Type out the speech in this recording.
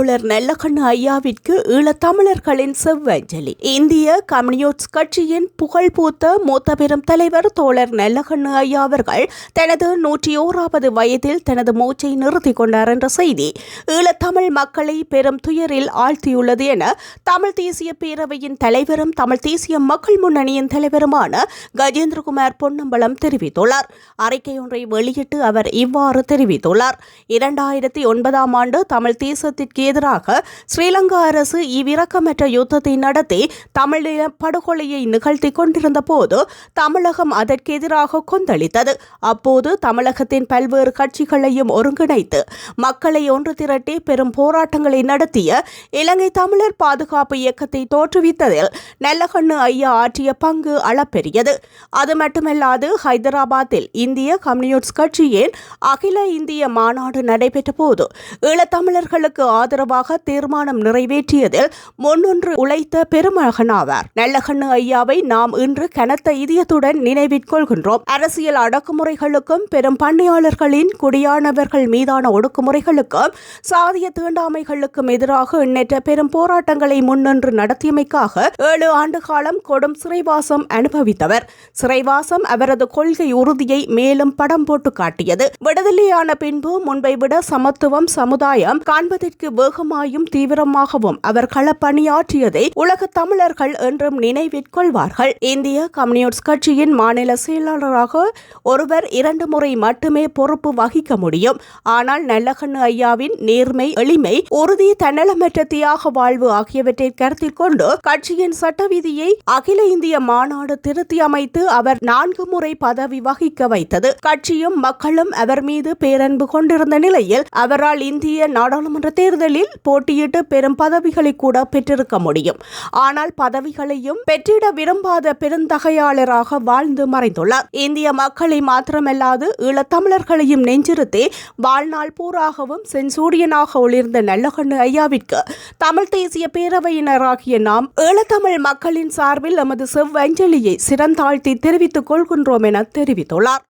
தோழர் நல்லகண்ணு ஐயாவிற்கு ஈழத்தமிழர்களின் செவ்வஞ்சலி. இந்திய கம்யூனிஸ்ட் கட்சியின் புகழ்பூத்த மூத்த பெரும் தலைவர் தோழர் நல்லகண்ணு ஐயா அவர்கள் தனது 101வது வயதில் தனது மூச்சை நிறுத்திக் கொண்டார் என்ற செய்தி ஈழத்தமிழ் மக்களை பெரும் துயரில் ஆழ்த்தியுள்ளது என தமிழ் தேசிய பேரவையின் தலைவரும் தமிழ் தேசிய மக்கள் முன்னணியின் தலைவருமான கஜேந்திரகுமார் பொன்னம்பலம் தெரிவித்துள்ளார். அறிக்கை ஒன்றை வெளியிட்டு அவர் இவ்வாறு தெரிவித்துள்ளார். 2009ஆம் ஆண்டு தமிழ் தேசத்திற்கு எதிராக ஸ்ரீலங்கா அரசு இவ்விரக்கமற்ற யுத்தத்தை நடத்தி தமிழீழ படுகொலையை நிகழ்த்தி கொண்டிருந்த போது தமிழகம் அதற்கு எதிராக கொந்தளித்தது. அப்போது தமிழகத்தின் பல்வேறு கட்சிகளையும் ஒருங்கிணைத்து மக்களை ஒன்று திரட்டி பெரும் போராட்டங்களை நடத்திய இலங்கை தமிழர் பாதுகாப்பு இயக்கத்தை தோற்றுவித்ததில் நல்லகண்ணு ஐயா ஆற்றிய பங்கு அளப்பெரியது. அது மட்டுமல்லாது ஹைதராபாத்தில் இந்திய கம்யூனிஸ்ட் கட்சியின் அகில இந்திய மாநாடு நடைபெற்ற போது ஈழத்தமிழர்களுக்கு ஆதரவாக தீர்மானம் நிறைவேற்றியதில் முன்னின்று உழைத்த பெருமகனாவார். நல்லகண்ணு ஐயாவை நாம் இன்று கனத்த இதயத்துடன் நினைவிற்கொள்கின்றோம். அரசியல் அடக்குமுறைகளுக்கும் பெரும் பண்ணையாளர்களின் குடியானவர்கள் மீதான ஒடுக்குமுறைகளுக்கும் சாதிய தீண்டாமைகளுக்கும் எதிராக எண்ணற்ற பெரும் போராட்டங்களை முன்னின்று நடத்தியமைக்காக 7 ஆண்டு காலம் கொடும் சிறைவாசம் அனுபவித்தவர். சிறைவாசம் அவரது கொள்கை உறுதியை மேலும் படம் போட்டு காட்டியது. விடுதலையான பின்பு முன்பை விட சமத்துவம் சமுதாயம் காண்பதற்கு வேகமாயும் தீவிரமாகவும் அவர் களப்பணியாற்றியதை உலக தமிழர்கள் என்றும் நினைவிற்கொள்வார்கள். இந்திய கம்யூனிஸ்ட் கட்சியின் மாநில செயலாளராக ஒருவர் 2 முறை மட்டுமே பொறுப்பு வகிக்க முடியும். ஆனால் நல்லகண்ணு ஐயாவின் நேர்மை, எளிமை, உறுதி, தன்னலமற்ற தியாக வாழ்வு ஆகியவற்றை கருத்தில் கொண்டு கட்சியின் சட்ட விதியை அகில இந்திய மாநாடு திருத்தி அமைத்து அவர் 4 முறை பதவி வகிக்க வைத்தது. கட்சியும் மக்களும் அவர் மீது பேரன்பு கொண்டிருந்த நிலையில் அவரால் இந்திய நாடாளுமன்ற தேர்தலில் போட்டியிட்டு பெரும் பதவிகளை கூட பெற்றிருக்க முடியும். ஆனால் பதவிகளையும் பெற்றிட விரும்பாத பெருந்தகையாளராக வாழ்ந்து மறைந்துள்ளார். இந்திய மக்களை மாத்திரமல்லாது ஈழத்தமிழர்களையும் நெஞ்சிருத்தி வாழ்நாள் பூராகவும் செஞ்சூரியனாக ஒளிர்ந்த நல்லகண்ணு ஐயாவிற்கு தமிழ் தேசிய பேரவையினராகிய நாம் ஈழத்தமிழ் மக்களின் சார்பில் எமது செவ்வஞ்சலியை சிறந்தாழ்த்தி தெரிவித்துக் கொள்கின்றோம் என தெரிவித்துள்ளார்.